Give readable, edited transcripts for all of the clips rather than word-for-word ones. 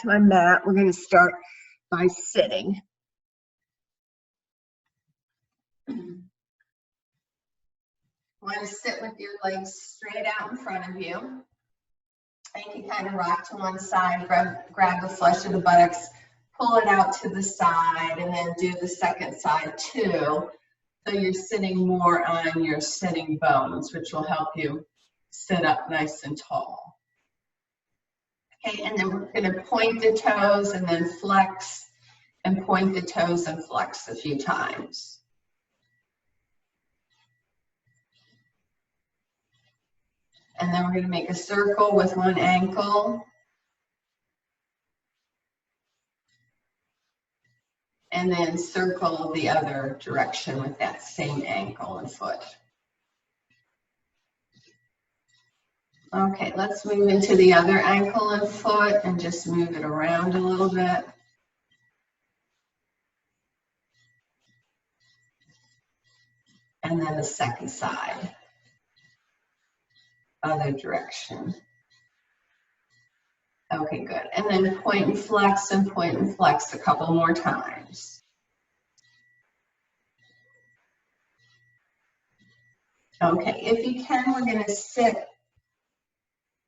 To my mat. We're going to start by sitting. You want to sit with your legs straight out in front of you. And you can kind of rock to one side, grab the flesh of the buttocks, pull it out to the side, and then do the second side too. So you're sitting more on your sitting bones, which will help you sit up nice and tall. Okay, and then we're going to point the toes and then flex, and point the toes and flex a few times. And then we're going to make a circle with one ankle. And then circle the other direction with that same ankle and foot. Okay, let's move into the other ankle and foot and just move it around a little bit. And then the second side, other direction. Okay, good. And then point and flex a couple more times. Okay, if you can, we're going to sit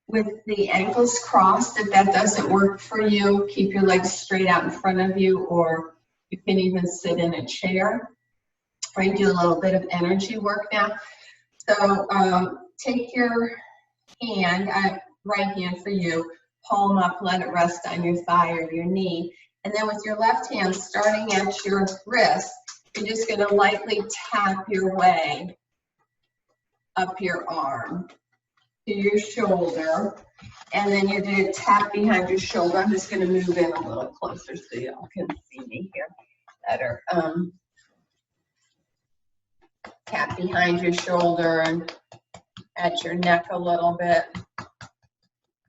with the ankles crossed. If that doesn't work for you, keep your legs straight out in front of you, or you can even sit in a chair. Or you do a little bit of energy work now. So take your hand, right hand for you, palm up, let it rest on your thigh or your knee. And then with your left hand, starting at your wrist, you're just going to lightly tap your way up your arm to your shoulder. And then you're going to tap behind your shoulder. I'm just going to move in a little closer so y'all can see me here better. Tap behind your shoulder and at your neck a little bit.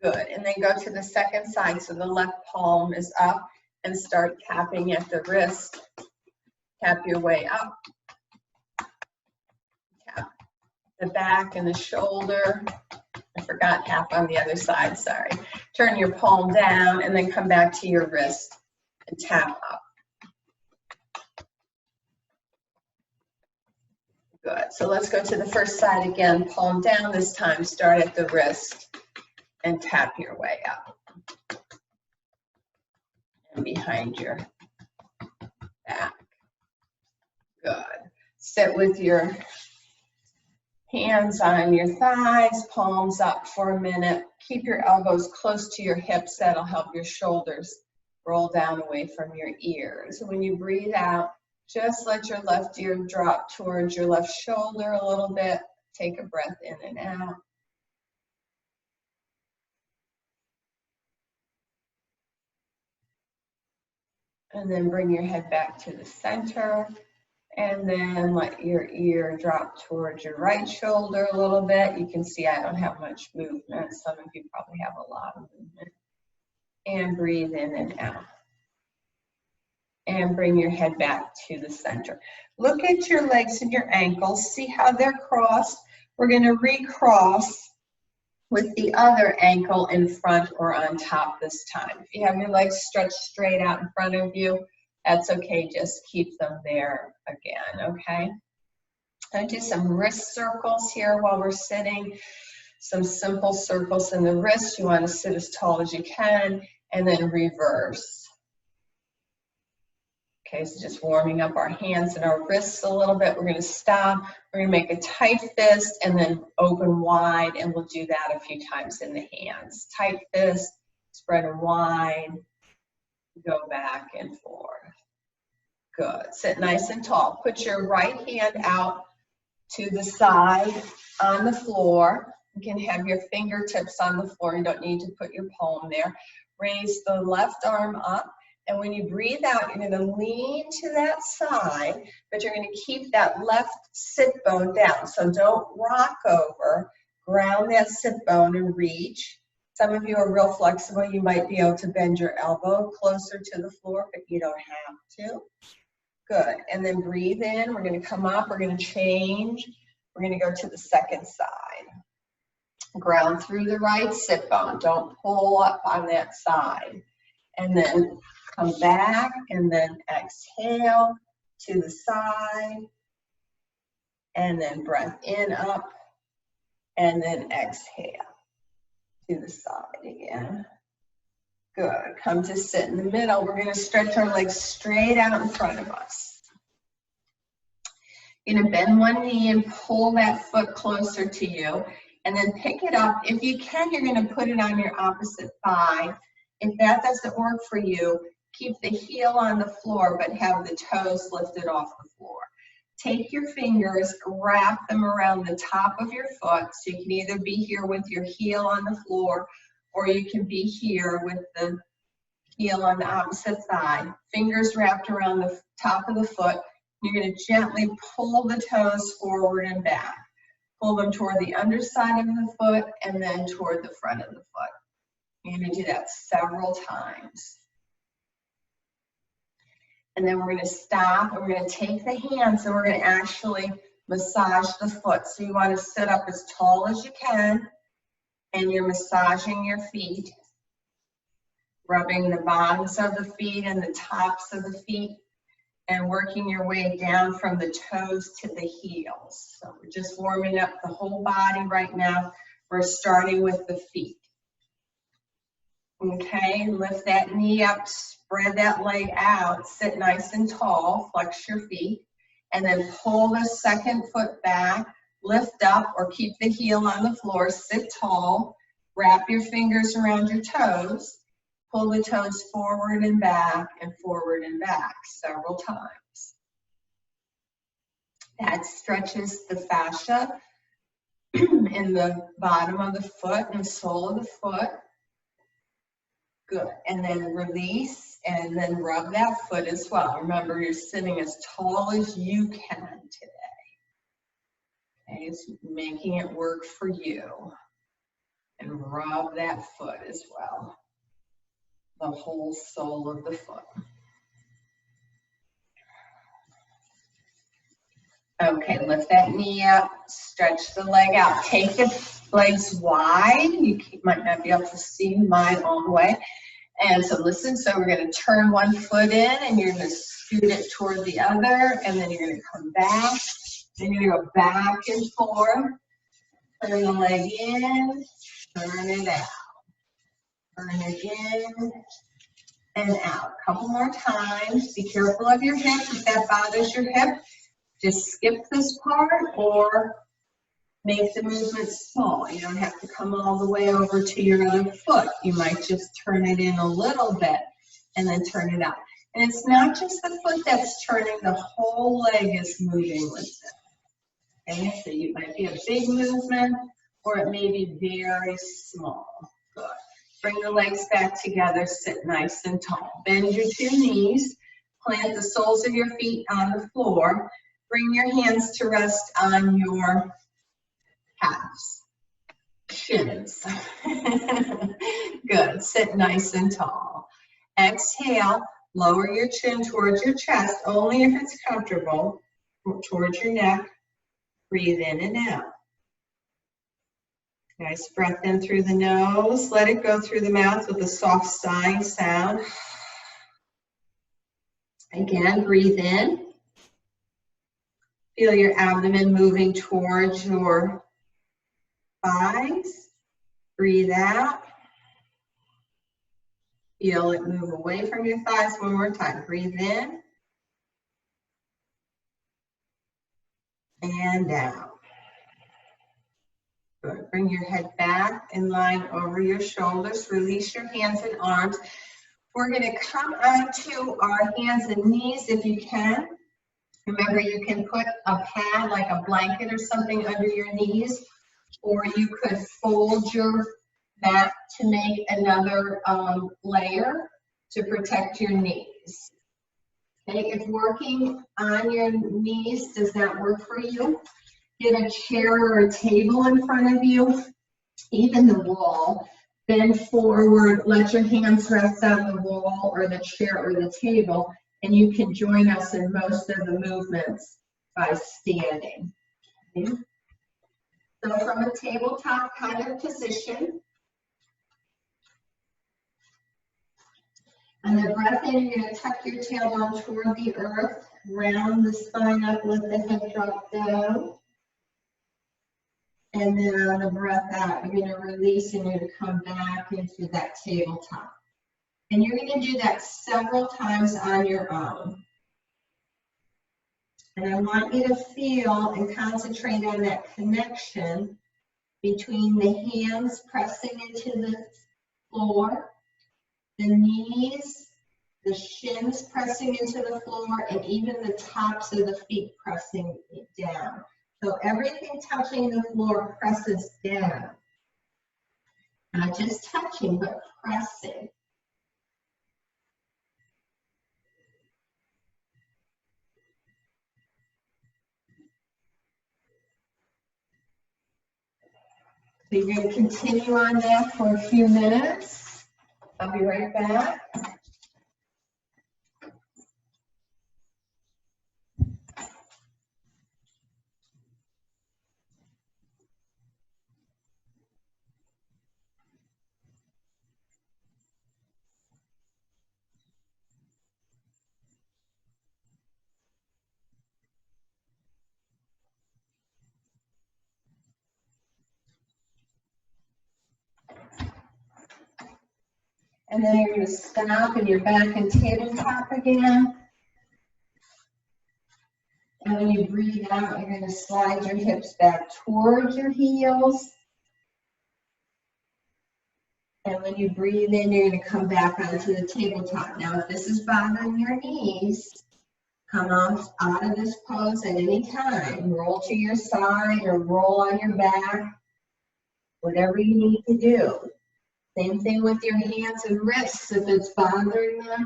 Good. And then go to the second side. So the left palm is up and start tapping at the wrist. Tap your way up. Tap the back and the shoulder. I forgot half on the other side, sorry. Turn your palm down and then come back to your wrist and tap up. Good. So let's go to the first side again. Palm down this time. Start at the wrist and tap your way up. And behind your back. Good. Sit with your hands on your thighs, palms up for a minute. Keep your elbows close to your hips. That'll help your shoulders roll down away from your ears. When you breathe out, just let your left ear drop towards your left shoulder a little bit. Take a breath in and out. And then bring your head back to the center. And then let your ear drop towards your right shoulder a little bit. You can see I don't have much movement. Some of you probably have a lot of movement. And breathe in and out. And bring your head back to the center. Look at your legs and your ankles. See how they're crossed. We're going to recross with the other ankle in front or on top this time. If you have your legs stretched straight out in front of you, that's okay. Just keep them there again, okay? I'm going to do some wrist circles here while we're sitting. Some simple circles in the wrist. You want to sit as tall as you can, and then reverse. Okay, so just warming up our hands and our wrists a little bit. We're going to stop. We're going to make a tight fist and then open wide, and we'll do that a few times in the hands. Tight fist, spread them wide, go back and forth. Good. Sit nice and tall. Put your right hand out to the side on the floor. You can have your fingertips on the floor. You don't need to put your palm there. Raise the left arm up. And when you breathe out, you're going to lean to that side, but you're going to keep that left sit bone down. So don't rock over. Ground that sit bone and reach. Some of you are real flexible. You might be able to bend your elbow closer to the floor, but you don't have to. Good. And then breathe in. We're going to come up. We're going to change. We're going to go to the second side. Ground through the right sit bone. Don't pull up on that side. and then come back, and then exhale to the side, and then breath in, up, and then exhale to the side again. Good. Come to sit in the middle. We're going to stretch our legs straight out in front of us. You're going to bend one knee and pull that foot closer to you, and then pick it up. If you can, you're going to put it on your opposite thigh. If that doesn't work for you, keep the heel on the floor, but have the toes lifted off the floor. Take your fingers, wrap them around the top of your foot, so you can either be here with your heel on the floor, or you can be here with the heel on the opposite thigh. Fingers wrapped around the top of the foot. You're going to gently pull the toes forward and back. Pull them toward the underside of the foot and then toward the front of the foot. You're going to do that several times. And then we're going to stop, and we're going to take the hands and we're going to actually massage the foot. So you want to sit up as tall as you can, and you're massaging your feet, rubbing the bottoms of the feet and the tops of the feet, and working your way down from the toes to the heels. So we're just warming up the whole body right now. We're starting with the feet. Okay, lift that knee up, spread that leg out, sit nice and tall, flex your feet, and then pull the second foot back, lift up or keep the heel on the floor, sit tall, wrap your fingers around your toes, pull the toes forward and back several times. That stretches the fascia in the bottom of the foot and the sole of the foot. Good. And then release, and then rub that foot as well. Remember, you're sitting as tall as you can today. Okay, it's making it work for you. And rub that foot as well. The whole sole of the foot. Okay, lift that knee up, stretch the leg out. Take the legs wide. You might not be able to see mine all the way. And so listen, so we're going to turn one foot in, and you're going to scoot it toward the other, and then you're going to come back. Then you're going to go back and forth. Turn the leg in, turn it out. Turn it in and out. A couple more times. Be careful of your hip. If that bothers your hip, just skip this part or make the movement small. You don't have to come all the way over to your other foot. You might just turn it in a little bit and then turn it out. And it's not just the foot that's turning, the whole leg is moving with it. Okay, so it might be a big movement or it may be very small. Good. Bring the legs back together, sit nice and tall. Bend your two knees, plant the soles of your feet on the floor. Bring your hands to rest on your calves, shins. Good, sit nice and tall. Exhale, lower your chin towards your chest, only if it's comfortable, towards your neck. Breathe in and out. Nice breath in through the nose. Let it go through the mouth with a soft sighing sound. Again, breathe in. Feel your abdomen moving towards your thighs. Breathe out. Feel it move away from your thighs one more time. Breathe in. And out. Good. Bring your head back in line over your shoulders. Release your hands and arms. We're going to come onto our hands and knees if you can. Remember, you can put a pad like a blanket or something under your knees, or you could fold your mat to make another layer to protect your knees. Okay, if working on your knees does not work for you, get a chair or a table in front of you, even the wall. Bend forward, let your hands rest on the wall or the chair or the table, and you can join us in most of the movements by standing. Okay. So from a tabletop kind of position, On the breath in, you're going to tuck your tailbone toward the earth, round the spine up, let the head drop down. And then on the breath out, you're going to release and you're going to come back into that tabletop. And you're going to do that several times on your own. And I want you to feel and concentrate on that connection between the hands pressing into the floor, the knees, the shins pressing into the floor, and even the tops of the feet pressing down. So everything touching the floor presses down. Not just touching, but pressing. So you're going to continue on that for a few minutes. I'll be right back. And then you're going to stop and you're back in tabletop again. And when you breathe out, you're going to slide your hips back towards your heels. And when you breathe in, you're going to come back onto the tabletop. Now, if this is bothering your knees, come out of this pose at any time. Roll to your side or roll on your back, whatever you need to do. Same thing with your hands and wrists. If it's bothering them,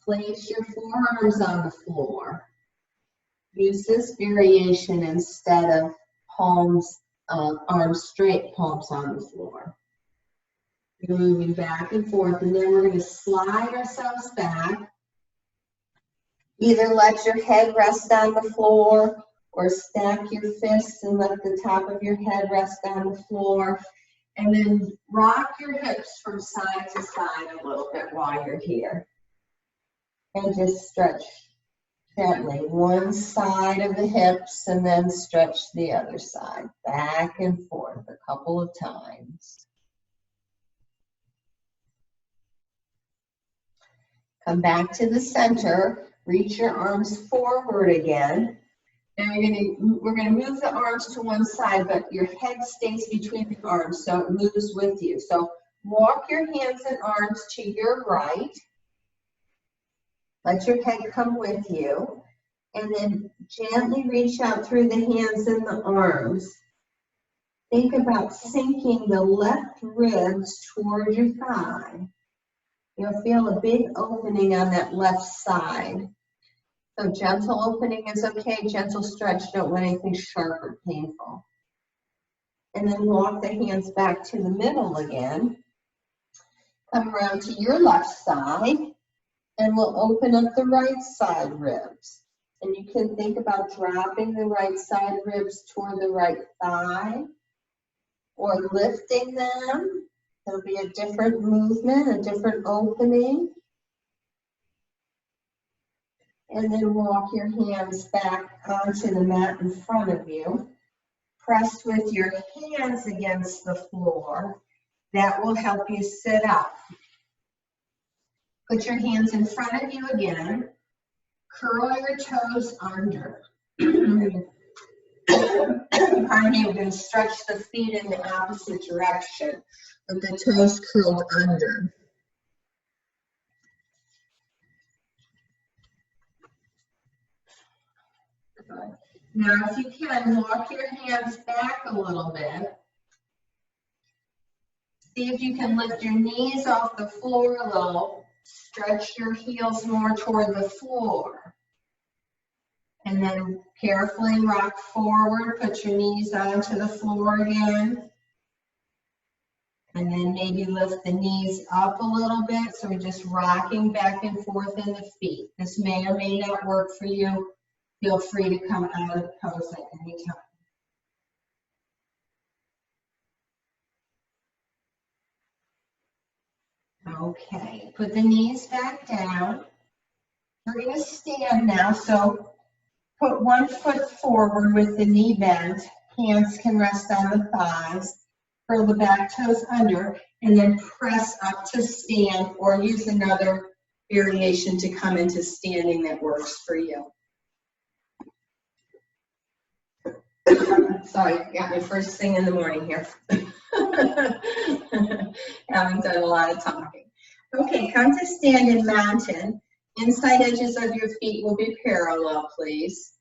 place your forearms on the floor. Use this variation instead of palms, arms straight, palms on the floor. You're moving back and forth, and then we're going to slide ourselves back. Either let your head rest on the floor or stack your fists and let the top of your head rest on the floor. And then rock your hips from side to side a little bit while you're here. And just stretch gently one side of the hips and then stretch the other side. Back and forth a couple of times. Come back to the center. Reach your arms forward again. And we're gonna move the arms to one side, but your head stays between the arms, so it moves with you. So walk your hands and arms to your right. Let your head come with you. And then gently reach out through the hands and the arms. Think about sinking the left ribs toward your thigh. You'll feel a big opening on that left side. So gentle opening is okay, gentle stretch, don't want anything sharp or painful. And then walk the hands back to the middle again. Come around to your left side, and we'll open up the right side ribs. And you can think about dropping the right side ribs toward the right thigh, or lifting them. There'll be a different movement, a different opening. And then walk your hands back onto the mat in front of you. Press with your hands against the floor. That will help you sit up. Put your hands in front of you again. Curl your toes under. Pardon me, we're going to stretch the feet in the opposite direction with the toes curled under. Now, if you can, walk your hands back a little bit. See if you can lift your knees off the floor a little. Stretch your heels more toward the floor. And then carefully rock forward, put your knees onto the floor again. And then maybe lift the knees up a little bit. So we're just rocking back and forth in the feet. This may or may not work for you. Feel free to come out of the pose at any time. Okay, put the knees back down. We're going to stand now, so put one foot forward with the knee bent. Hands can rest on the thighs. Curl the back toes under, and then press up to stand, or use another variation to come into standing that works for you. Sorry, got me first thing in the morning here. Haven't done a lot of talking. Okay, come to stand in mountain. Inside edges of your feet will be parallel, please.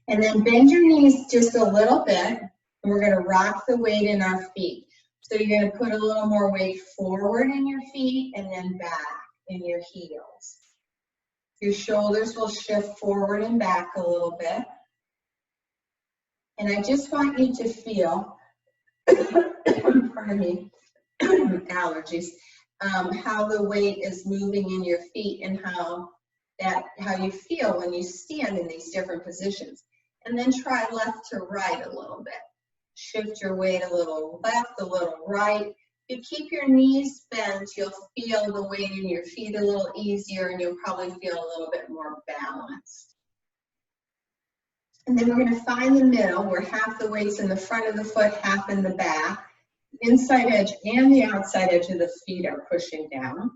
And then bend your knees just a little bit. And we're going to rock the weight in our feet. So you're going to put a little more weight forward in your feet and then back in your heels. Your shoulders will shift forward and back a little bit. And I just want you to feel, pardon me, allergies, how the weight is moving in your feet and how you feel when you stand in these different positions. And then try left to right a little bit. Shift your weight a little left, a little right. If you keep your knees bent, you'll feel the weight in your feet a little easier, and you'll probably feel a little bit more balanced. And then we're going to find the middle where half the weight's in the front of the foot, half in the back. The inside edge and the outside edge of the feet are pushing down.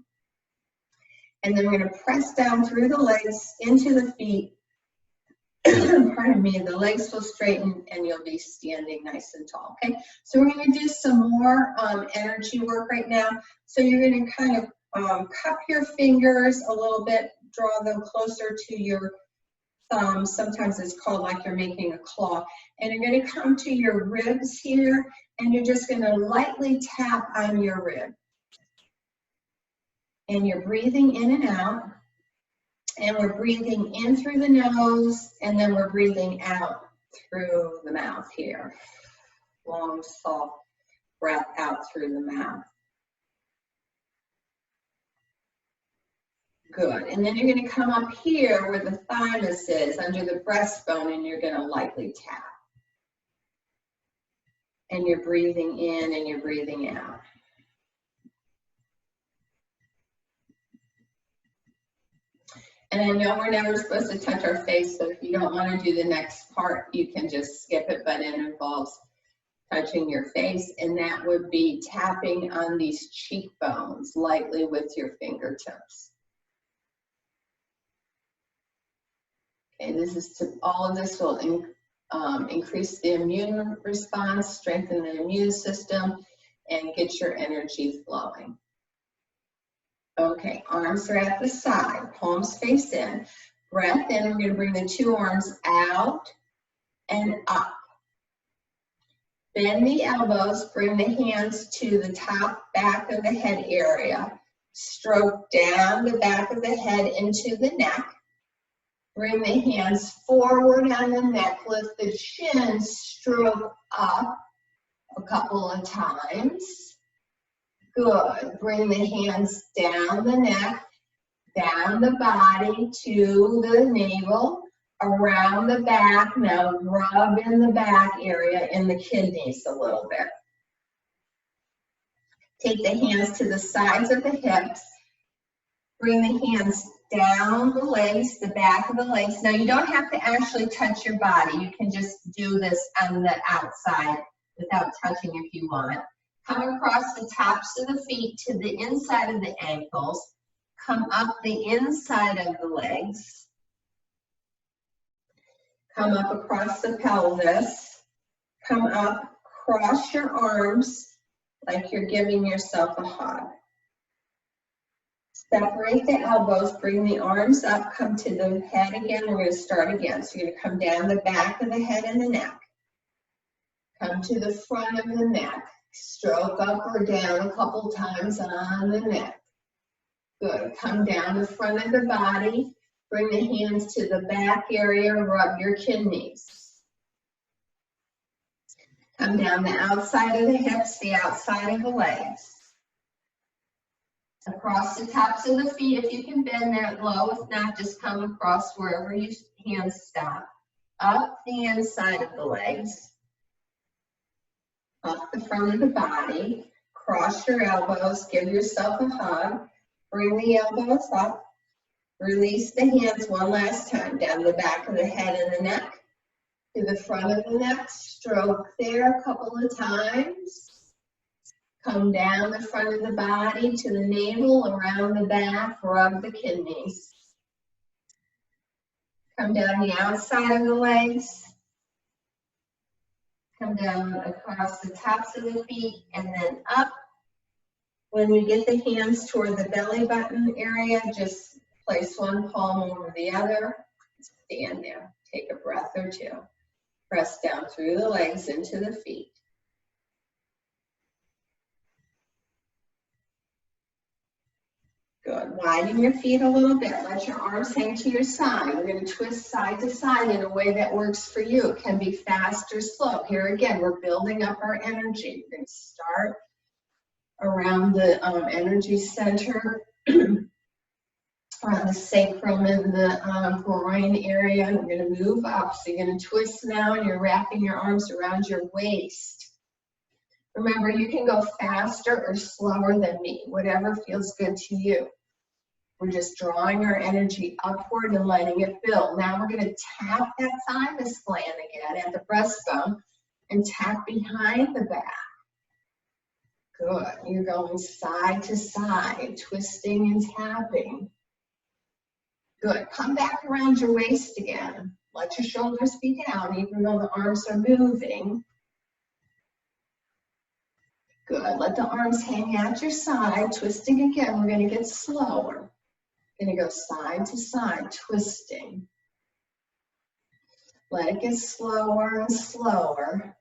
And then we're going to press down through the legs into the feet. Pardon me, the legs will straighten and you'll be standing nice and tall, okay? So we're going to do some more energy work right now. So you're going to kind of cup your fingers a little bit, draw them closer to your thumb. Sometimes it's called like you're making a claw. And you're going to come to your ribs here, and you're just going to lightly tap on your rib. And you're breathing in and out. And we're breathing in through the nose, and then we're breathing out through the mouth here. Long, soft breath out through the mouth. Good. And then you're going to come up here where the thymus is, under the breastbone, and you're going to lightly tap. And you're breathing in and you're breathing out. And I know we're never supposed to touch our face, so if you don't want to do the next part, you can just skip it, but it involves touching your face, and that would be tapping on these cheekbones lightly with your fingertips. Okay, all of this will increase the immune response, strengthen the immune system, and get your energy flowing. Okay, arms are at the side, palms face in. Breath in, we're going to bring the two arms out and up. Bend the elbows, bring the hands to the top back of the head area. Stroke down the back of the head into the neck. Bring the hands forward on the neck, lift the chin, stroke up a couple of times. Good. Bring the hands down the neck, down the body to the navel, around the back. Now rub in the back area in the kidneys a little bit. Take the hands to the sides of the hips. Bring the hands down the legs, the back of the legs. Now you don't have to actually touch your body. You can just do this on the outside without touching if you want. Come across the tops of the feet to the inside of the ankles. Come up the inside of the legs. Come up across the pelvis. Come up, cross your arms like you're giving yourself a hug. Separate the elbows, bring the arms up, come to the head again. We're going to start again. So you're going to come down the back of the head and the neck. Come to the front of the neck. Stroke up or down a couple times on the neck. Good. Come down the front of the body. Bring the hands to the back area. Rub your kidneys. Come down the outside of the hips, the outside of the legs. Across the tops of the feet, if you can bend that low. If not, just come across wherever your hands stop. Up the inside of the legs. Up the front of the body, Cross your elbows, give yourself a hug. Bring the elbows up. Release the hands one last time, down the back of the head and the neck. To the front of the neck, stroke there a couple of times. Come down the front of the body to the navel, around the back, rub the kidneys. Come down the outside of the legs. Come down across the tops of the feet and then up. When we get the hands toward the belly button area, just place one palm over the other. Stand there. Take a breath or two. Press down through the legs into the feet. Good. Widen your feet a little bit. Let your arms hang to your side. We're going to twist side to side in a way that works for you. It can be fast or slow. Here again, we're building up our energy. We're going to start around the energy center, around the sacrum and the groin area. And we're going to move up. So you're going to twist now and you're wrapping your arms around your waist. Remember, you can go faster or slower than me, whatever feels good to you. We're just drawing our energy upward and letting it build. Now we're going to tap that thymus gland again at the breastbone and tap behind the back. Good. You're going side to side, twisting and tapping. Good. Come back around your waist again. Let your shoulders be down, even though the arms are moving. Good. Let the arms hang at your side. Twisting again. We're going to get slower. Going to go side to side, twisting. Let it get slower and slower.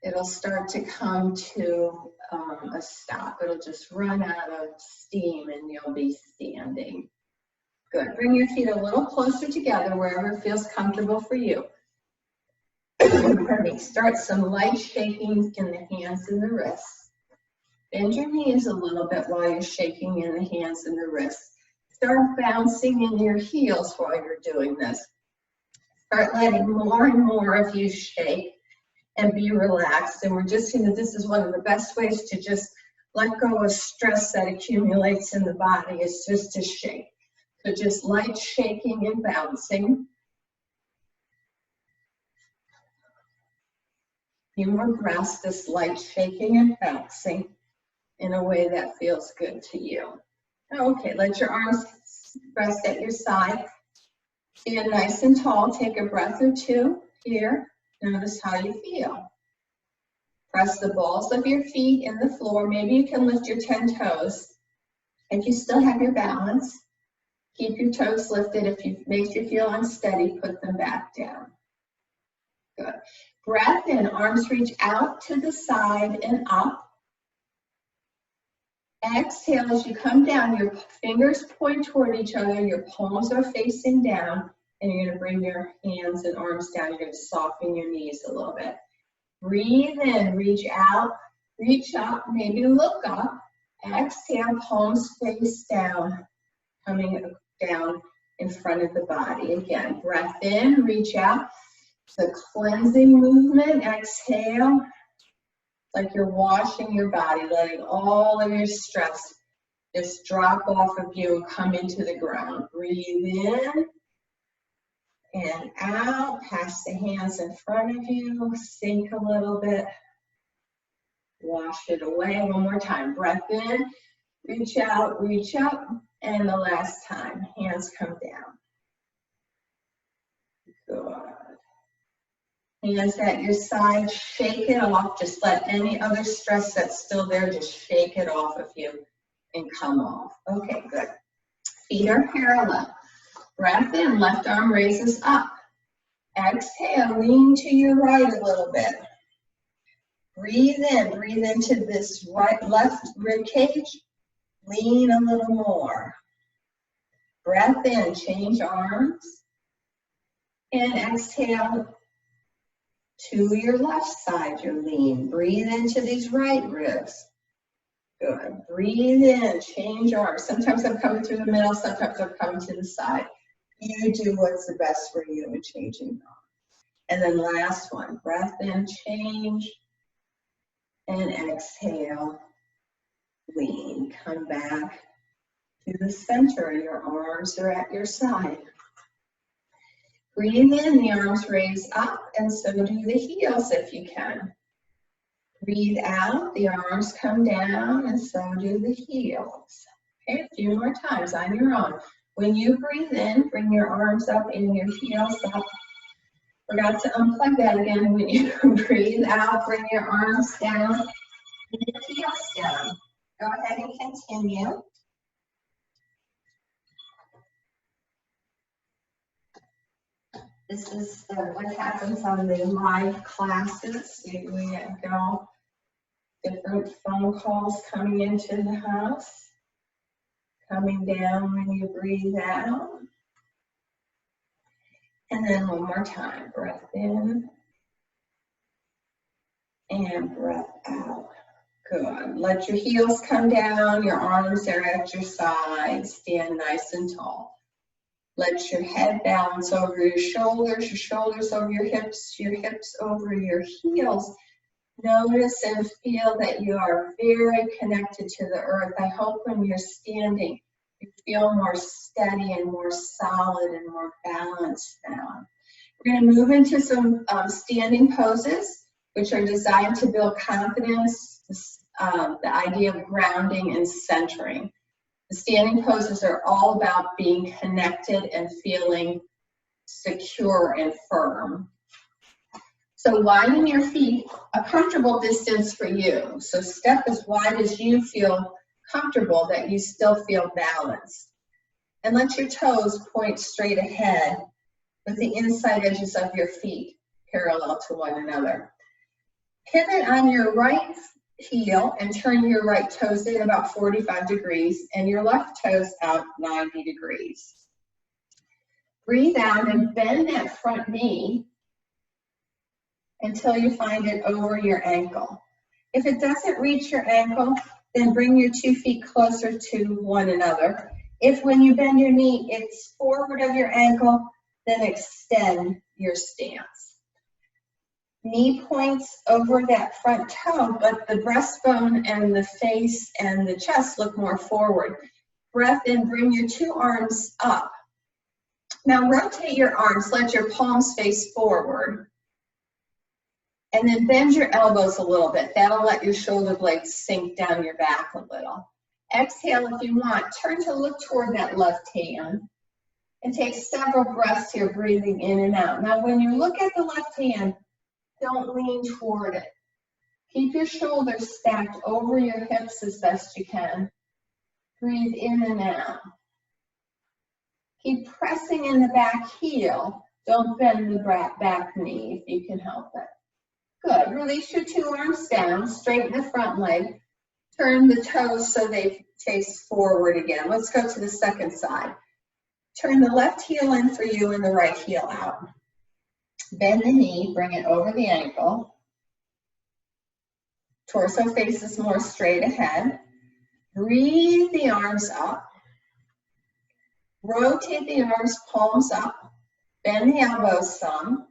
It'll start to come to a stop. It'll just run out of steam and you'll be standing. Good. Bring your feet a little closer together wherever it feels comfortable for you. Pardon me. Start some light shaking in the hands and the wrists. Bend your knees a little bit while you're shaking in the hands and the wrists. Start bouncing in your heels while you're doing this. Start letting more and more of you shake and be relaxed. And we're just, this is one of the best ways to just let go of stress that accumulates in the body, is just to shake. So just light shaking and bouncing. A few more breaths, this light shaking and bouncing in a way that feels good to you. Okay, let your arms rest at your side. Stand nice and tall. Take a breath or two here. Notice how you feel. Press the balls of your feet in the floor. Maybe you can lift your 10 toes. If you still have your balance, keep your toes lifted. If it makes you feel unsteady, put them back down. Good. Breath in, arms reach out to the side and up. Exhale as you come down, your fingers point toward each other, your palms are facing down, and you're going to bring your hands and arms down. You're going to soften your knees a little bit. Breathe in, reach out, reach up, maybe look up. Exhale, palms face down, coming down in front of the body. Again, breath in, reach out. The cleansing movement, exhale. Like you're washing your body, letting all of your stress just drop off of you and come into the ground. Breathe in and out. Pass the hands in front of you. Sink a little bit. Wash it away. One more time. Breath in. Reach out, reach up. And the last time. Hands come down. Good. Hands at your side, shake it off. Just let any other stress that's still there, just shake it off of you and come off. Okay, good. Feet are parallel. Breath in, left arm raises up. Exhale, lean to your right a little bit. Breathe into this left rib cage. Lean a little more. Breath in, change arms. And exhale. To your left side, you lean. Breathe into these right ribs. Good. Breathe in, change arms. Sometimes I'm coming through the middle, sometimes I'm coming to the side. You do what's the best for you in changing arms. And then last one, breath in, change. And exhale, lean. Come back to the center. Your arms are at your side. Breathe in, the arms raise up, and so do the heels if you can. Breathe out, the arms come down, and so do the heels. Okay, a few more times on your own. When you breathe in, bring your arms up and your heels up. Forgot to unplug that again. When you breathe out, bring your arms down and your heels down. Go ahead and continue. This is what happens on the live classes. We go different phone calls coming into the house. Coming down when you breathe out. And then one more time. Breath in. And breath out. Good. Let your heels come down. Your arms are at your sides. Stand nice and tall. Let your head balance over your shoulders over your hips over your heels. Notice and feel that you are very connected to the earth. I hope when you're standing, you feel more steady and more solid and more balanced now. We're going to move into some standing poses, which are designed to build confidence, the idea of grounding and centering. The standing poses are all about being connected and feeling secure and firm. So widen your feet a comfortable distance for you. So step as wide as you feel comfortable, that you still feel balanced. And let your toes point straight ahead with the inside edges of your feet parallel to one another. Pivot on your right heel and turn your right toes in about 45 degrees and your left toes out 90 degrees. Breathe out and bend that front knee until you find it over your ankle. If it doesn't reach your ankle, then bring your 2 feet closer to one another. If when you bend your knee, it's forward of your ankle, then extend your stance. Knee points over that front toe, but the breastbone and the face and the chest look more forward. Breath in, bring your 2 arms up. Now rotate your arms, let your palms face forward. And then bend your elbows a little bit. That'll let your shoulder blades sink down your back a little. Exhale if you want. Turn to look toward that left hand. And take several breaths here, breathing in and out. Now when you look at the left hand, don't lean toward it. Keep your shoulders stacked over your hips as best you can. Breathe in and out. Keep pressing in the back heel. Don't bend the back knee if you can help it. Good. Release your 2 arms down. Straighten the front leg. Turn the toes so they face forward again. Let's go to the second side. Turn the left heel in for you and the right heel out. Bend the knee. Bring it over the ankle. Torso faces more straight ahead. Breathe the arms up. Rotate the arms, palms up. Bend the elbows some.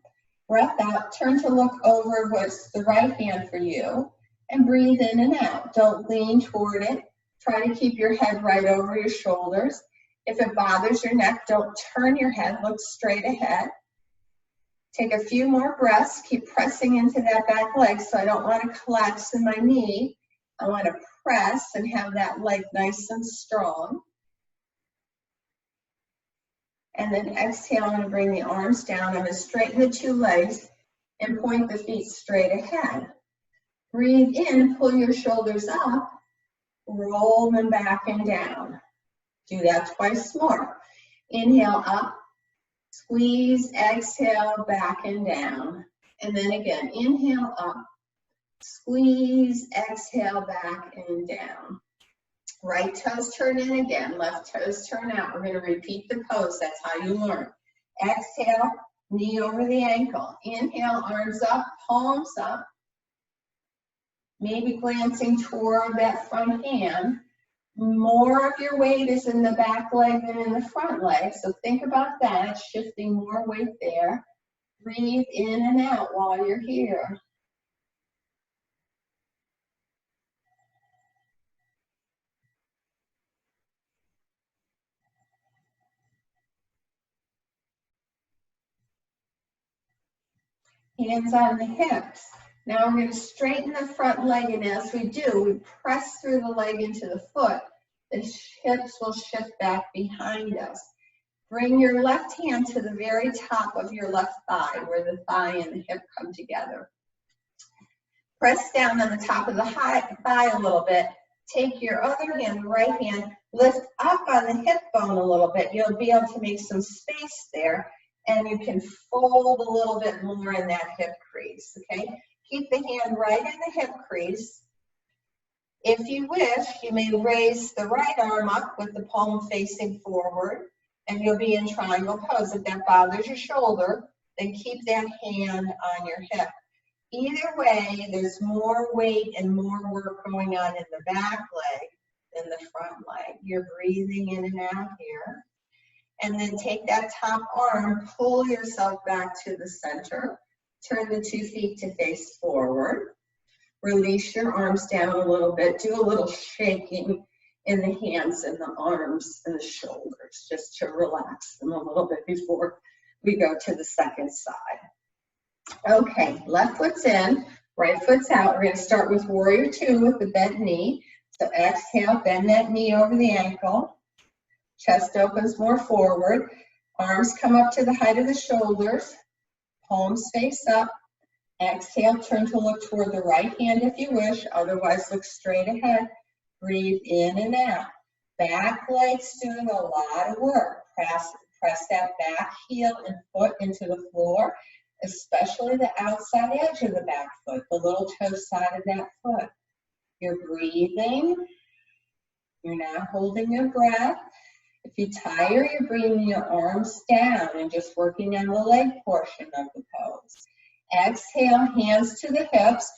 Breath out, turn to look over what's the right hand for you, and breathe in and out. Don't lean toward it. Try to keep your head right over your shoulders. If it bothers your neck, don't turn your head, look straight ahead. Take a few more breaths, keep pressing into that back leg, so I don't want to collapse in my knee. I want to press and have that leg nice and strong. And then exhale, I'm going to bring the arms down. I'm going to straighten the 2 legs and point the feet straight ahead. Breathe in, pull your shoulders up, roll them back and down. Do that twice more. Inhale up, squeeze, exhale, back and down. And then again, inhale up, squeeze, exhale, back and down. Right toes turn in again, left toes turn out. We're going to repeat the pose. That's how you learn. Exhale, knee over the ankle. Inhale, arms up, palms up. Maybe glancing toward that front hand. More of your weight is in the back leg than in the front leg, so think about that, shifting more weight there. Breathe in and out while you're here. Hands on the hips. Now we're going to straighten the front leg, and as we do, we press through the leg into the foot. The hips will shift back behind us. Bring your left hand to the very top of your left thigh, where the thigh and the hip come together. Press down on the top of the thigh a little bit. Take your other hand, the right hand, lift up on the hip bone a little bit. You'll be able to make some space there, and you can fold a little bit more in that hip crease, okay? Keep the hand right in the hip crease. If you wish, you may raise the right arm up with the palm facing forward, and you'll be in triangle pose. If that bothers your shoulder, then keep that hand on your hip. Either way, there's more weight and more work going on in the back leg than the front leg. You're breathing in and out here. And then take that top arm, pull yourself back to the center. Turn the 2 feet to face forward. Release your arms down a little bit. Do a little shaking in the hands and the arms and the shoulders, just to relax them a little bit before we go to the second side. Okay, left foot's in, right foot's out. We're going to start with warrior 2 with the bent knee. So exhale, bend that knee over the ankle. Chest opens more forward. Arms come up to the height of the shoulders. Palms face up. Exhale, turn to look toward the right hand if you wish. Otherwise, look straight ahead. Breathe in and out. Back leg's doing a lot of work. Press that back heel and foot into the floor, especially the outside edge of the back foot, the little toe side of that foot. You're breathing. You're not holding your breath. If you tire, you're bringing your arms down and just working on the leg portion of the pose. Exhale, hands to the hips.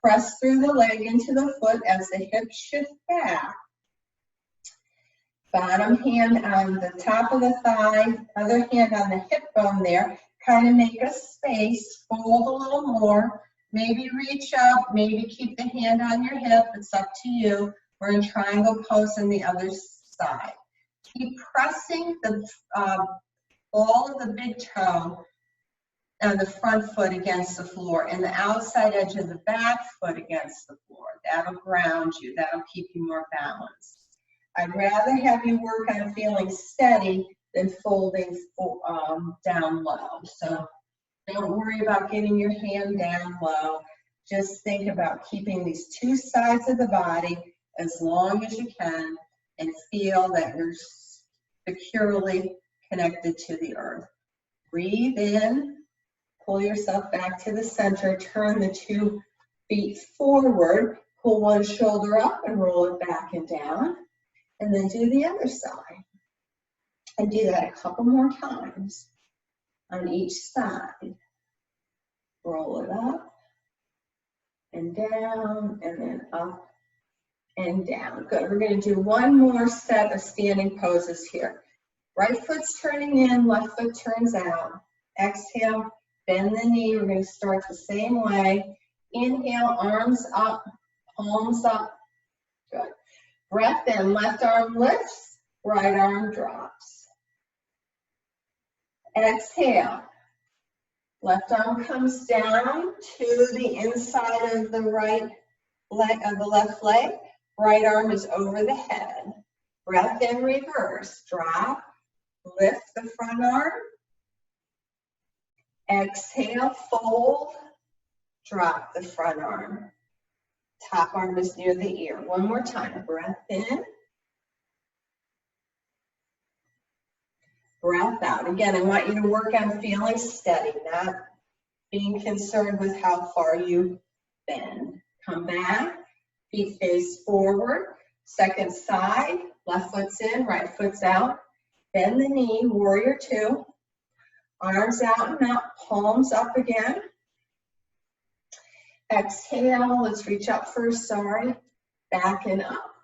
Press through the leg into the foot as the hips shift back. Bottom hand on the top of the thigh, other hand on the hip bone there. Kind of make a space, fold a little more. Maybe reach up, maybe keep the hand on your hip. It's up to you. We're in triangle pose on the other side. Keep pressing the ball of the big toe and the front foot against the floor and the outside edge of the back foot against the floor. That'll ground you. That'll keep you more balanced. I'd rather have you work on feeling steady than folding down low. So don't worry about getting your hand down low. Just think about keeping these two sides of the body as long as you can and feel that you're securely connected to the earth. Breathe in, pull yourself back to the center, turn the 2 feet forward, pull one shoulder up and roll it back and down, and then do the other side. And do that a couple more times on each side. Roll it up and down, and then up and down. Good. We're going to do one more set of standing poses here. Right foot's turning in, left foot turns out. Exhale, bend the knee. We're going to start the same way. Inhale, arms up, palms up. Good. Breath in, left arm lifts, right arm drops. Exhale. Left arm comes down to the inside of the right leg, of the left leg. Right arm is over the head. Breath in, reverse. Drop. Lift the front arm. Exhale, fold. Drop the front arm. Top arm is near the ear. One more time. Breath in. Breath out. Again, I want you to work on feeling steady, not being concerned with how far you bend. Come back. Feet face forward. Second side. Left foot's in, right foot's out. Bend the knee, warrior 2. Arms out and up, palms up again. Exhale, let's reach up first, sorry. Back and up.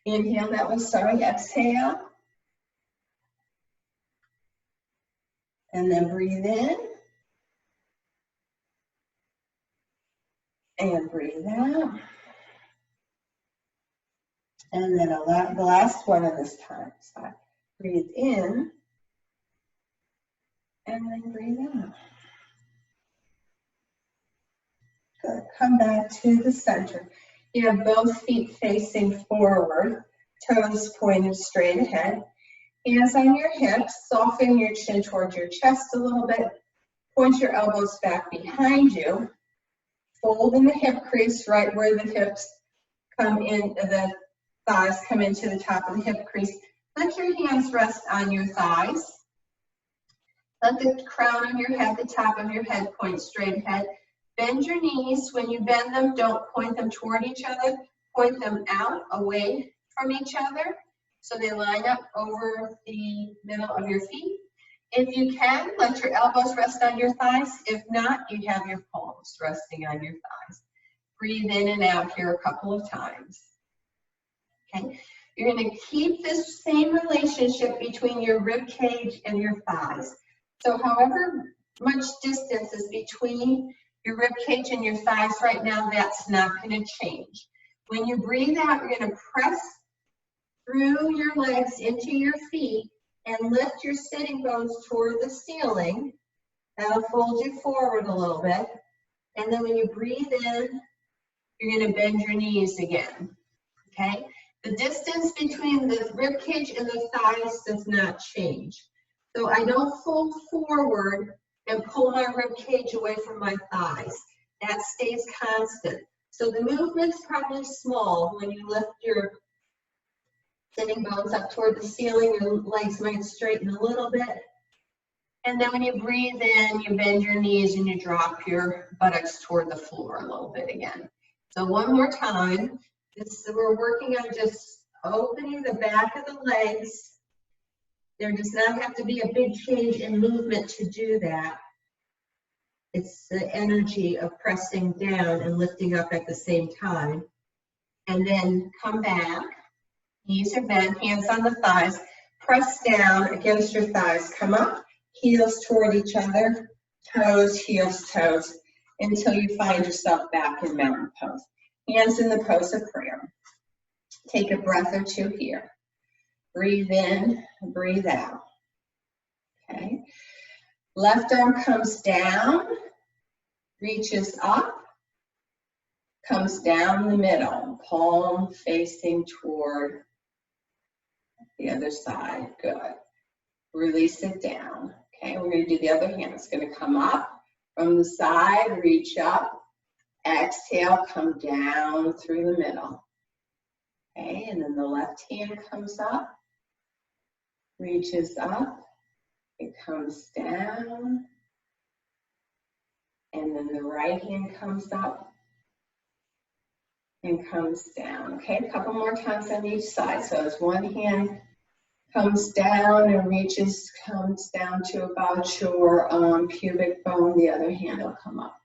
Inhale, that was sorry, exhale. And then breathe in. And breathe out. And then the last one of this time. So breathe in. And then breathe out. Good. Come back to the center. You have both feet facing forward, toes pointed straight ahead. Hands on your hips, soften your chin towards your chest a little bit. Point your elbows back behind you. Fold in the hip crease right where the hips come in, the thighs come into the top of the hip crease. Let your hands rest on your thighs. Let the crown of your head, the top of your head point straight ahead. Bend your knees. When you bend them, don't point them toward each other. Point them out, away from each other, so they line up over the middle of your feet. If you can, let your elbows rest on your thighs. If not, you have your palms resting on your thighs. Breathe in and out here a couple of times. Okay, you're going to keep this same relationship between your rib cage and your thighs. So however much distance is between your rib cage and your thighs right now, that's not going to change. When you breathe out, you're going to press through your legs into your feet and lift your sitting bones toward the ceiling. That'll fold you forward a little bit. And then when you breathe in, you're going to bend your knees again. Okay? The distance between the rib cage and the thighs does not change. So I don't fold forward and pull my rib cage away from my thighs. That stays constant. So the movement's probably small when you lift your sitting bones up toward the ceiling. Your legs might straighten a little bit. And then when you breathe in, you bend your knees and you drop your buttocks toward the floor a little bit again. So one more time. We're working on just opening the back of the legs. There does not have to be a big change in movement to do that. It's the energy of pressing down and lifting up at the same time. And then come back. Knees are bent, hands on the thighs. Press down against your thighs. Come up, heels toward each other, toes, heels, toes, until you find yourself back in mountain pose. Hands in the pose of prayer. Take a breath or two here. Breathe in, breathe out. Okay. Left arm comes down, reaches up, comes down the middle, palm facing toward the other side. Good. Release it down. Okay, we're going to do the other hand. It's going to come up from the side, reach up, exhale, come down through the middle. Okay, and then the left hand comes up, reaches up, it comes down, and then the right hand comes up and comes down. Okay, a couple more times on each side. So as one hand comes down and reaches, comes down to about your pubic bone, the other hand will come up.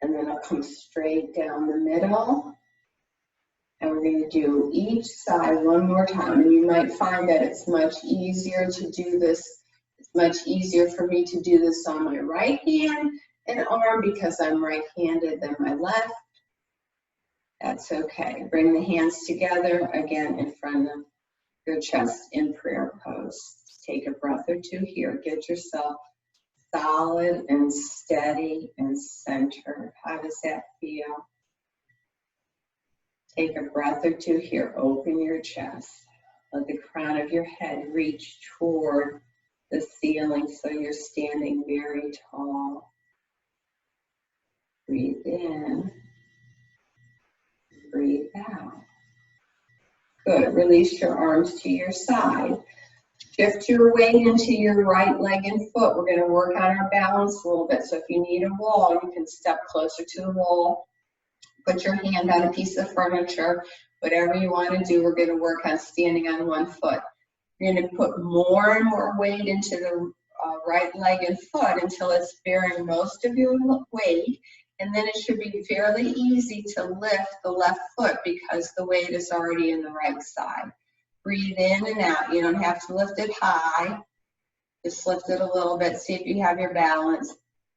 And then it'll come straight down the middle. And we're going to do each side one more time. And you might find that it's much easier to do this. It's much easier for me to do this on my right hand and arm because I'm right-handed than my left. That's okay. Bring the hands together again in front of your chest in prayer pose. Take a breath or two here. Get yourself solid and steady and centered. How does that feel? Take a breath or two here. Open your chest. Let the crown of your head reach toward the ceiling so you're standing very tall. Breathe in. Breathe out. Good. Release your arms to your side. Shift your weight into your right leg and foot. We're going to work on our balance a little bit. So if you need a wall, you can step closer to the wall. Put your hand on a piece of furniture. Whatever you want to do, we're going to work on standing on one foot. You're going to put more and more weight into the right leg and foot until it's bearing most of your weight. And then it should be fairly easy to lift the left foot because the weight is already in the right side. Breathe in and out. You don't have to lift it high. Just lift it a little bit. See if you have your balance.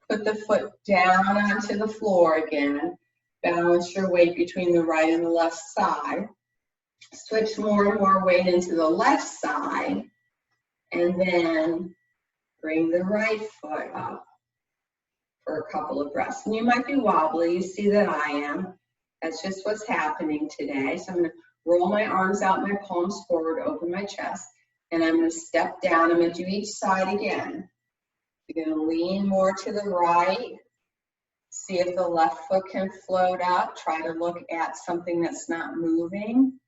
Put the foot down onto the floor again. Balance your weight between the right and the left side. Switch more and more weight into the left side. And then bring the right foot up. for a couple of breaths. And you might be wobbly, you see that I am. That's just what's happening today. So I'm gonna roll my arms out, my palms forward, open my chest, and I'm gonna step down. I'm gonna do each side again. You're gonna lean more to the right. See if the left foot can float up. Try to look at something that's not moving.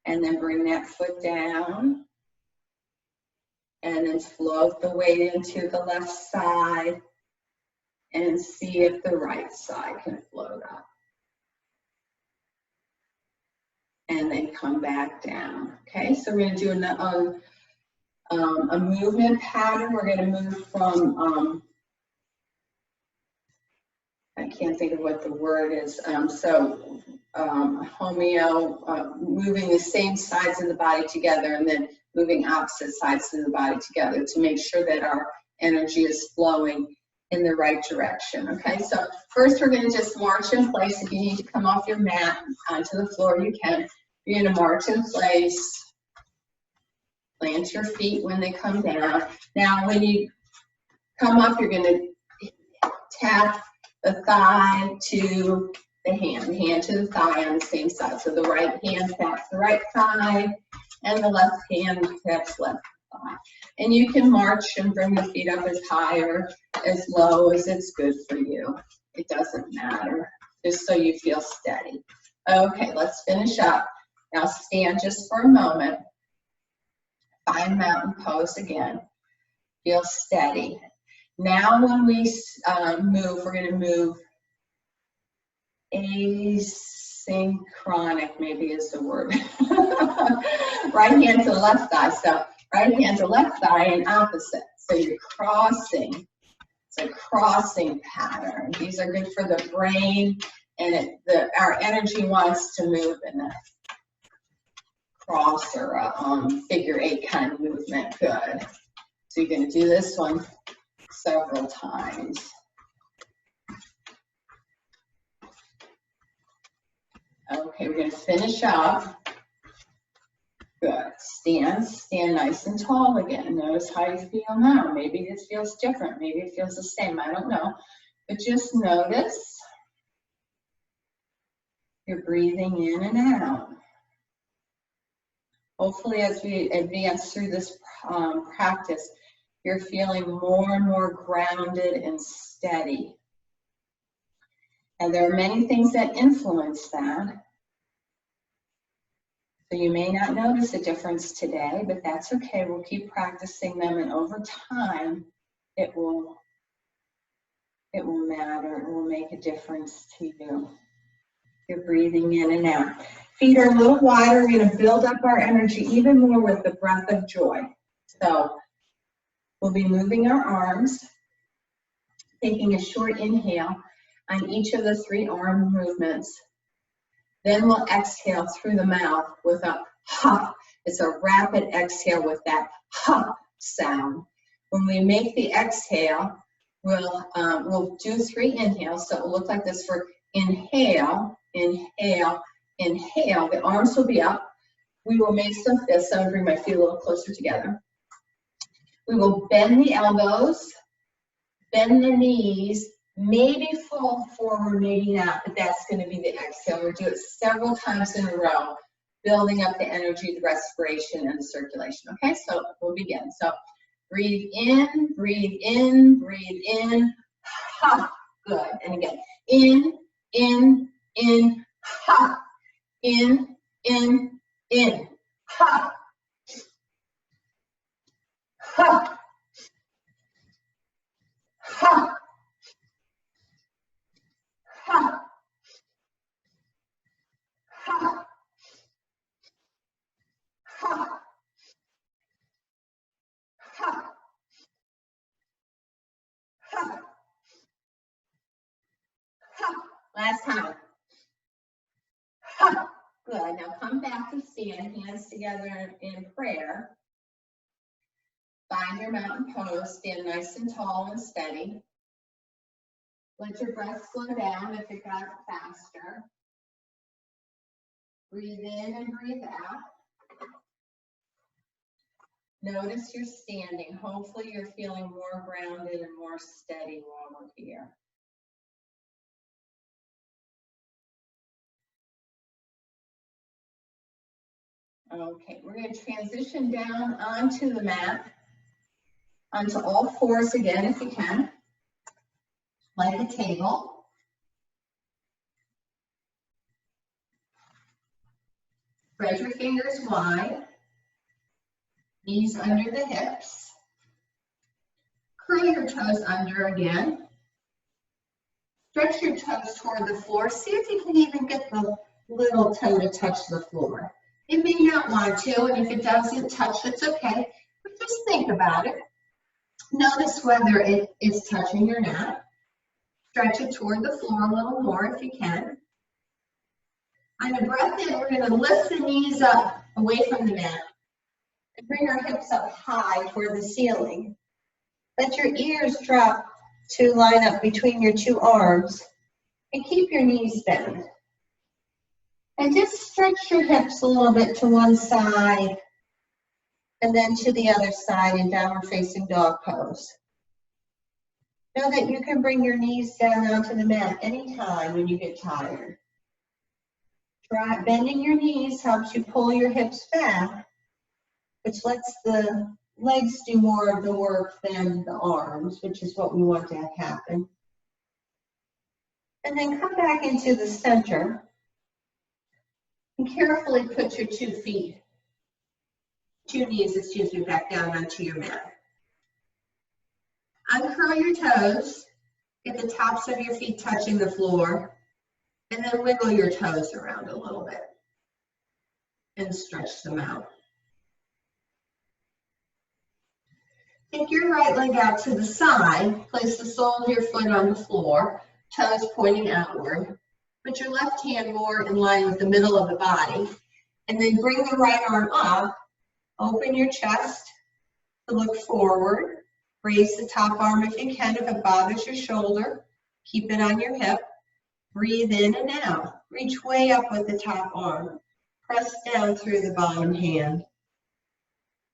And then bring that foot down. And then float the weight into the left side. And see if the right side can float up. And then come back down. Okay, so we're going to do a movement pattern. We're going to move from, I can't think of what the word is, homeo, moving the same sides of the body together and then moving opposite sides of the body together to make sure that our energy is flowing in the right direction. Okay, so first we're going to just march in place. If you need to come off your mat onto the floor, you can. You're going to march in place. Plant your feet when they come down. Now, when you come up, you're going to tap the thigh to the hand to the thigh on the same side. So the right hand taps the right thigh, and the left hand taps left thigh. And you can march and bring the feet up as high or as low as it's good for you. It doesn't matter, just so you feel steady. Okay, let's finish up. Now stand just for a moment. Find mountain pose again. Feel steady. Now when we move, we're going to move asynchronic, maybe is the word. Right hand to the left thigh. So right hand to left thigh and opposite. So you're crossing. It's a crossing pattern. These are good for the brain, and our energy wants to move in a cross or a figure 8 kind of movement. Good. So you're going to do this one several times. Okay, we're going to finish up. Good. Stand nice and tall again. Notice how you feel now. Maybe this feels different. Maybe it feels the same. I don't know. But just notice you're breathing in and out. Hopefully, as we advance through this practice, you're feeling more and more grounded and steady. And there are many things that influence that. So you may not notice a difference today, but that's okay. We'll keep practicing them, and over time, it will matter. It will make a difference to you. You're breathing in and out. Feet are a little wider. We're going to build up our energy even more with the breath of joy. So we'll be moving our arms, taking a short inhale on each of the 3 arm movements. Then we'll exhale through the mouth with a ha. It's a rapid exhale with that ha sound. When we make the exhale, we'll do 3 inhales. So it will look like this for inhale, inhale, inhale. The arms will be up. We will make some fists. I'm going to bring my feet a little closer together. We will bend the elbows, bend the knees, maybe fall forward, maybe not, but that's going to be the exhale. We'll do it several times in a row, building up the energy, the respiration, and the circulation. Okay, so we'll begin. So breathe in, breathe in, breathe in. Ha, good. And again, in, ha. In, ha. Ha. Ha. Ha. Ha. Ha. Ha. Ha. Ha. Last time. Ha. Good. Now come back to stand, hands together in prayer. Find your mountain pose. Stand nice and tall and steady. Let your breath slow down if it got faster. Breathe in and breathe out. Notice you're standing. Hopefully you're feeling more grounded and more steady while we're here. Okay, we're going to transition down onto the mat, onto all fours again if you can, like a table. Spread your fingers wide, knees under the hips. Curl your toes under again. Stretch your toes toward the floor. See if you can even get the little toe to touch the floor. It may not want to, and if it doesn't touch, it's okay. But just think about it. Notice whether it is touching or not. Stretch it toward the floor a little more if you can. On the breath in, we're going to lift the knees up away from the mat and bring our hips up high toward the ceiling. Let your ears drop to line up between your two arms and keep your knees bent. And just stretch your hips a little bit to one side and then to the other side in downward facing dog pose. Know that you can bring your knees down onto the mat anytime when you get tired. Bending your knees helps you pull your hips back, which lets the legs do more of the work than the arms, which is what we want to have happen. And then come back into the center and carefully put your two knees, back down onto your mat. Uncurl your toes, get the tops of your feet touching the floor, and then wiggle your toes around a little bit and stretch them out. Take your right leg out to the side, place the sole of your foot on the floor, toes pointing outward. Put your left hand more in line with the middle of the body, and then bring the right arm up. Open your chest to look forward. Raise the top arm if you can. If it bothers your shoulder, keep it on your hip. Breathe in and out. Reach way up with the top arm. Press down through the bottom hand.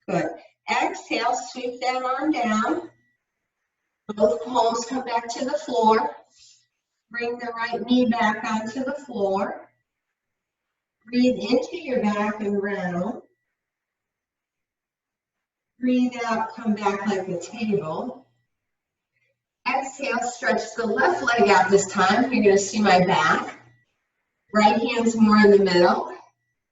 Good. Exhale, sweep that arm down. Both palms come back to the floor. Bring the right knee back onto the floor. Breathe into your back and round. Breathe out, come back like a table. Exhale, stretch the left leg out this time. You're going to see my back. Right hand's more in the middle.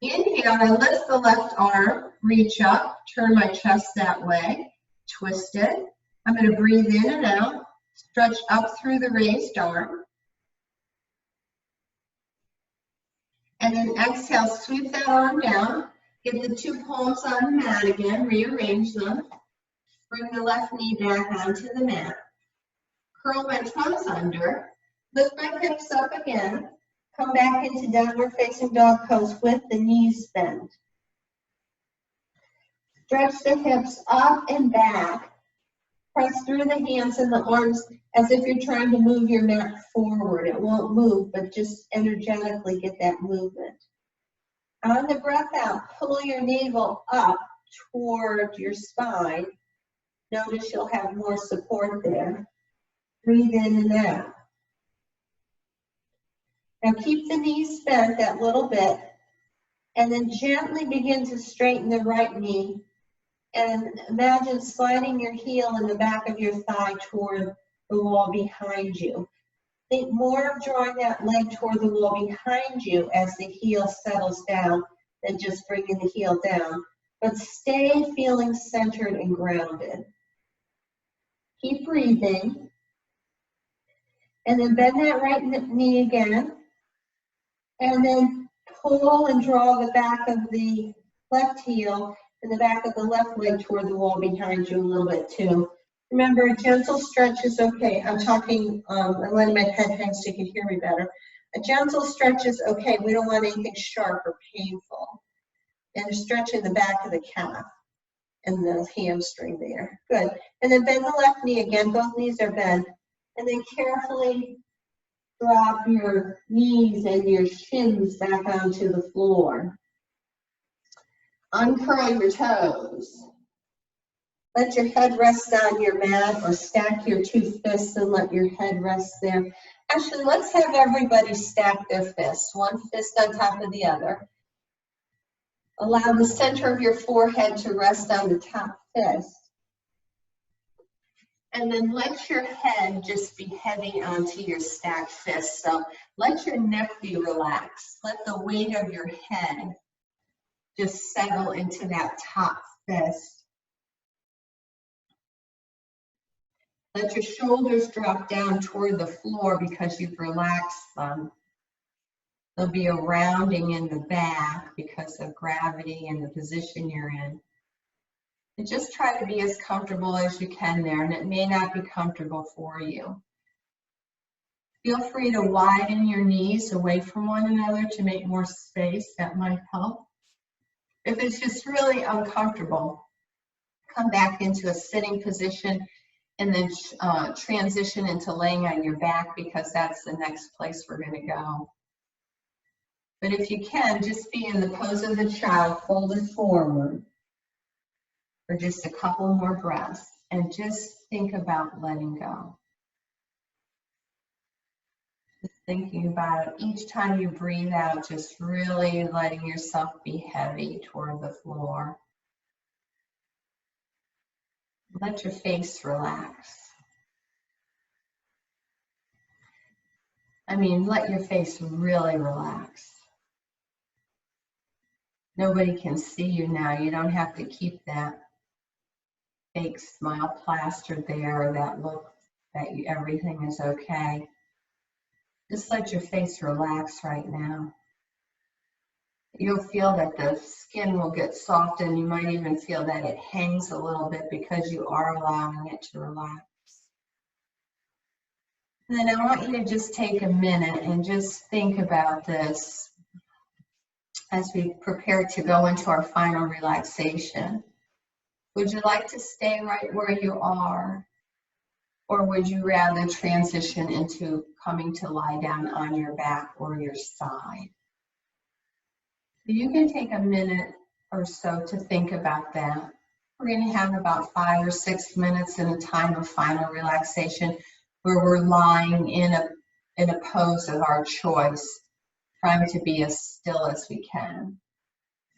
Inhale, I lift the left arm, reach up, turn my chest that way, twist it. I'm going to breathe in and out, stretch up through the raised arm. And then exhale, sweep that arm down. Get the two palms on the mat again, rearrange them. Bring the left knee back onto the mat. Curl my toes under. Lift my hips up again. Come back into downward facing dog pose with the knees bent. Stretch the hips up and back. Press through the hands and the arms as if you're trying to move your mat forward. It won't move, but just energetically get that movement. On the breath out, pull your navel up toward your spine. Notice you'll have more support there. Breathe in and out. Now keep the knees bent that little bit, and then gently begin to straighten the right knee. And imagine sliding your heel in the back of your thigh toward the wall behind you. Think more of drawing that leg toward the wall behind you as the heel settles down than just bringing the heel down. But stay feeling centered and grounded. Keep breathing. And then bend that right knee again. And then pull and draw the back of the left heel and the back of the left leg toward the wall behind you a little bit too. Remember, a gentle stretch is okay. I'm letting my head hang so you can hear me better. A gentle stretch is okay. We don't want anything sharp or painful. And you're stretching the back of the calf and the hamstring there. Good. And then bend the left knee again. Both knees are bent. And then carefully drop your knees and your shins back onto the floor. Uncurl your toes. Let your head rest on your mat or stack your two fists and let your head rest there. Actually, let's have everybody stack their fists, one fist on top of the other. Allow the center of your forehead to rest on the top fist. And then let your head just be heavy onto your stacked fist. So let your neck be relaxed. Let the weight of your head just settle into that top fist. Let your shoulders drop down toward the floor because you've relaxed them. There'll be a rounding in the back because of gravity and the position you're in. And just try to be as comfortable as you can there, and it may not be comfortable for you. Feel free to widen your knees away from one another to make more space. That might help. If it's just really uncomfortable, come back into a sitting position and then transition into laying on your back because that's the next place we're going to go. But if you can, just be in the pose of the child, folded forward for just a couple more breaths and just think about letting go. Just thinking about each time you breathe out, just really letting yourself be heavy toward the floor. Let your face relax. Let your face really relax. Nobody can see you now. You don't have to keep that fake smile plastered there or that look that everything is okay. Just let your face relax right now. You'll feel that the skin will get soft and you might even feel that it hangs a little bit because you are allowing it to relax. And then I want you to just take a minute and just think about this as we prepare to go into our final relaxation. Would you like to stay right where you are? Or would you rather transition into coming to lie down on your back or your side? You can take a minute or so to think about that. We're going to have about 5 or 6 minutes in a time of final relaxation where we're lying in a pose of our choice, trying to be as still as we can.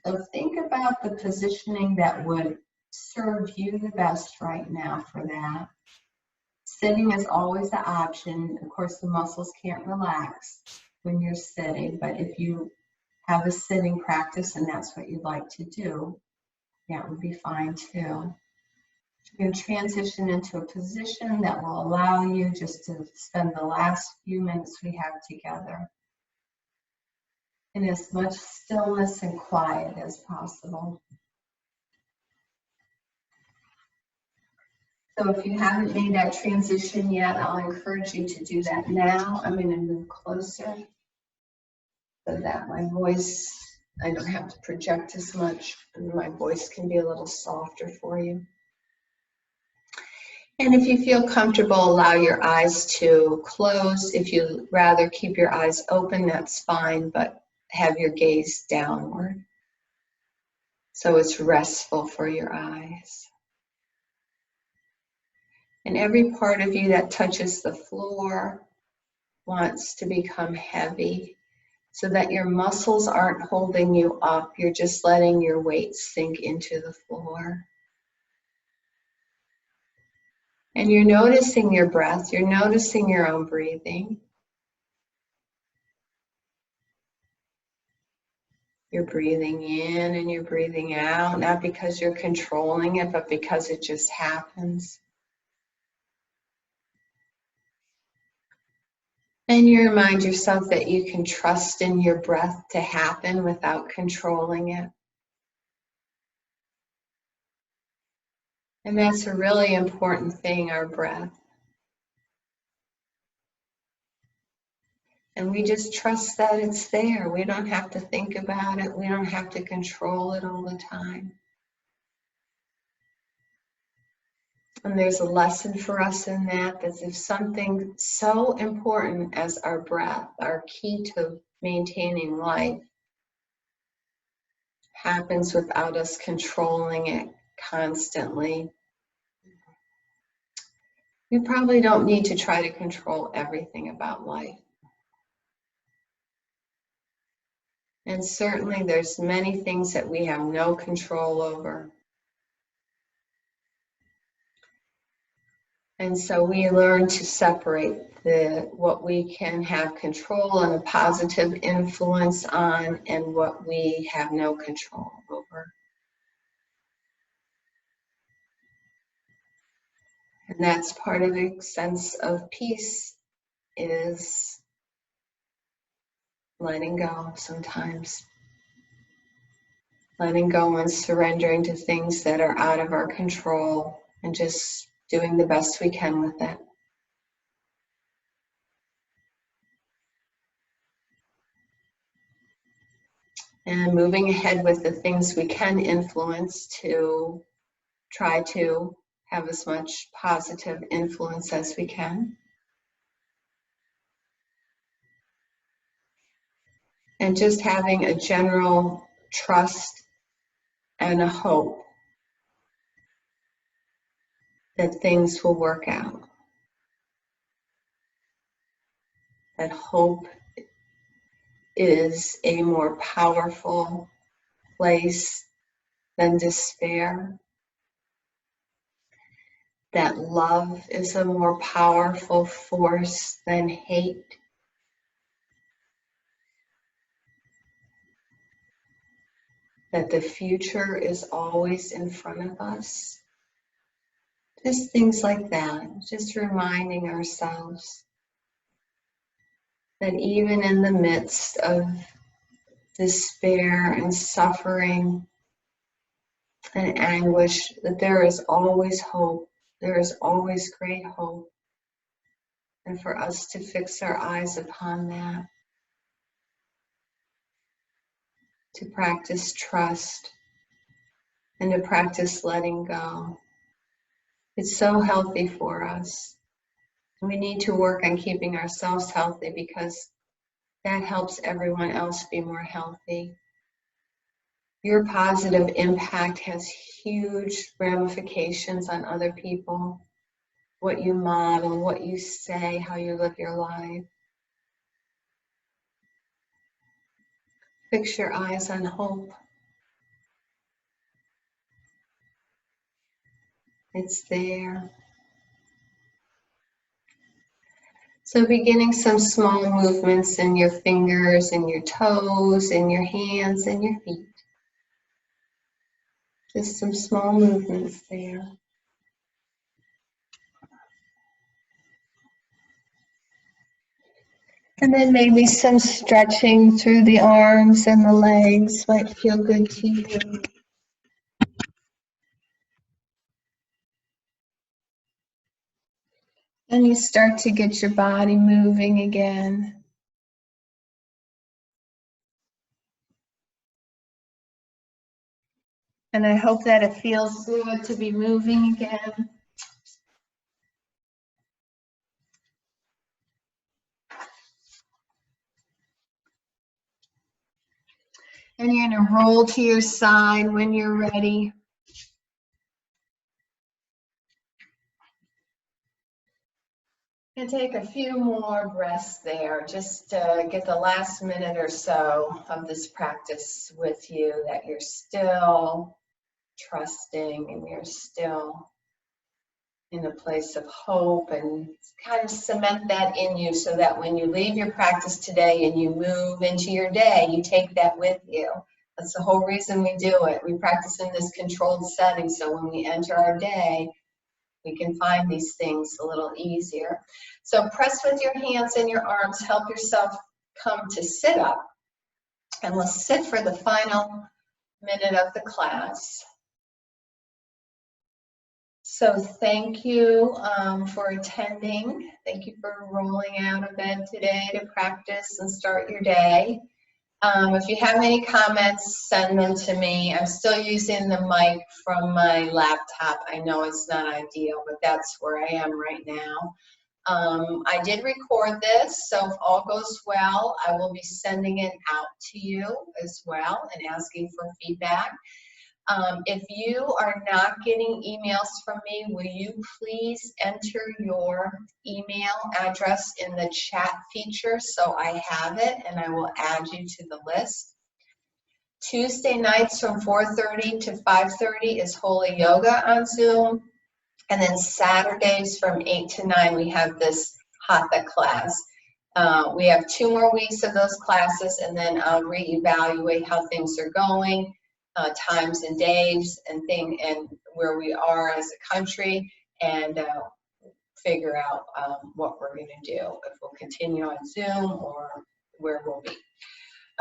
So think about the positioning that would serve you the best right now for that. Sitting is always the option. Of course, the muscles can't relax when you're sitting, but if you have a sitting practice and that's what you'd like to do, that would be fine too. You're going to transition into a position that will allow you just to spend the last few minutes we have together in as much stillness and quiet as possible. So if you haven't made that transition yet, I'll encourage you to do that now. I'm going to move closer so that my voice, I don't have to project as much, and my voice can be a little softer for you. And if you feel comfortable, allow your eyes to close. If you'd rather keep your eyes open, that's fine, but have your gaze downward so it's restful for your eyes. And every part of you that touches the floor wants to become heavy so that your muscles aren't holding you up. You're just letting your weight sink into the floor. And you're noticing your breath. You're noticing your own breathing. You're breathing in and you're breathing out, not because you're controlling it, but because it just happens. And you remind yourself that you can trust in your breath to happen without controlling it. And that's a really important thing, our breath. And we just trust that it's there. We don't have to think about it. We don't have to control it all the time. And there's a lesson for us in that if something so important as our breath, our key to maintaining life, happens without us controlling it constantly, We probably don't need to try to control everything about life. And certainly there's many things that we have no control over. And so we learn to separate what we can have control and a positive influence on and what we have no control over. And that's part of the sense of peace, is letting go sometimes. Letting go and surrendering to things that are out of our control and just doing the best we can with it. And moving ahead with the things we can influence to try to have as much positive influence as we can. And just having a general trust and a hope that things will work out. That hope is a more powerful place than despair. That love is a more powerful force than hate. That the future is always in front of us. Just things like that, just reminding ourselves that even in the midst of despair and suffering and anguish, that there is always hope. There is always great hope. And for us to fix our eyes upon that, to practice trust and to practice letting go. It's so healthy for us. We need to work on keeping ourselves healthy because that helps everyone else be more healthy. Your positive impact has huge ramifications on other people. What you model, what you say, how you live your life. Fix your eyes on hope. It's there. So beginning some small movements in your fingers and your toes and your hands and your feet. Just some small movements there. And then maybe some stretching through the arms and the legs might feel good to you. And you start to get your body moving again. And I hope that it feels good to be moving again. And you're going to roll to your side when you're ready. And take a few more breaths there, just to get the last minute or so of this practice with you, that you're still trusting and you're still in a place of hope, and kind of cement that in you so that when you leave your practice today and you move into your day, you take that with you. That's the whole reason we do it. We practice in this controlled setting, so when we enter our day, we can find these things a little easier. So press with your hands and your arms, help yourself come to sit up, and we'll sit for the final minute of the class. So thank you for attending. Thank you for rolling out of bed today to practice and start your day. If you have any comments, send them to me. I'm still using the mic from my laptop. I know it's not ideal, but that's where I am right now. I did record this, so if all goes well, I will be sending it out to you as well and asking for feedback. If you are not getting emails from me, will you please enter your email address in the chat feature so I have it and I will add you to the list. Tuesday nights from 4:30 to 5:30 is Holy Yoga on Zoom. And then Saturdays from 8 to 9, we have this Hatha class. We have 2 more weeks of those classes, and then I'll reevaluate how things are going, times and days, and where we are as a country, and figure out what we're going to do, if we'll continue on Zoom or where we'll be.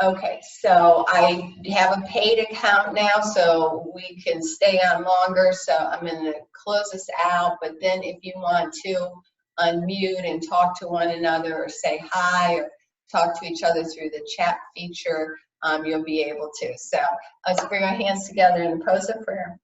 Okay, so I have a paid account now, so we can stay on longer. So I'm going to close this out, but then if you want to unmute and talk to one another or say hi or talk to each other through the chat feature, you'll be able to. So let's bring our hands together in the pose of prayer.